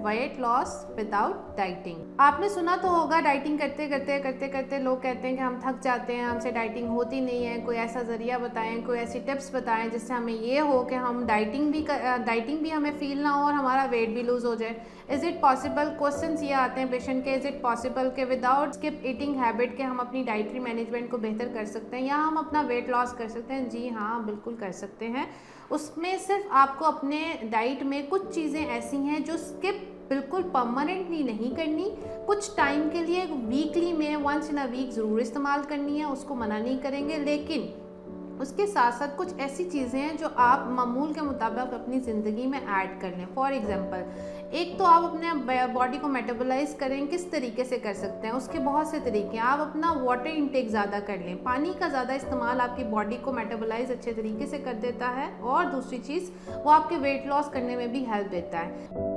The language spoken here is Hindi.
Weight loss without dieting. आपने सुना तो होगा डाइटिंग करते करते लोग कहते हैं कि हम थक जाते हैं, हमसे डाइटिंग होती नहीं है, कोई ऐसा ज़रिया बताएं, कोई ऐसी टिप्स बताएं जिससे हमें ये हो कि हम डाइटिंग भी हमें फील ना हो और हमारा वेट भी लूज़ हो जाए। इज़ इट पॉसिबल, क्वेश्चंस ये आते हैं पेशेंट के, इज़ इट पॉसिबल कि विदाउट स्किप ईटिंग हैबिट के हम अपनी डाइटरी मैनेजमेंट को बेहतर कर सकते हैं या हम अपना वेट लॉस कर सकते हैं? जी हाँ, बिल्कुल कर सकते हैं। उसमें सिर्फ आपको अपने डाइट में कुछ चीज़ें ऐसी हैं जो स्किप बिल्कुल परमानेंटली नहीं करनी, कुछ टाइम के लिए वीकली में वंस इन अ वीक ज़रूर इस्तेमाल करनी है, उसको मना नहीं करेंगे, लेकिन उसके साथ साथ कुछ ऐसी चीज़ें हैं जो आप मामूल के मुताबिक अपनी ज़िंदगी में ऐड कर लें। फॉर एग्जांपल, एक तो आप अपने बॉडी को मेटाबोलाइज करें, किस तरीके से कर सकते हैं, उसके बहुत से तरीके हैं। आप अपना वाटर इंटेक ज़्यादा कर लें, पानी का ज़्यादा इस्तेमाल आपकी बॉडी को मेटाबोलाइज अच्छे तरीके से कर देता है, और दूसरी चीज़ वो आपके वेट लॉस करने में भी हेल्प देता है।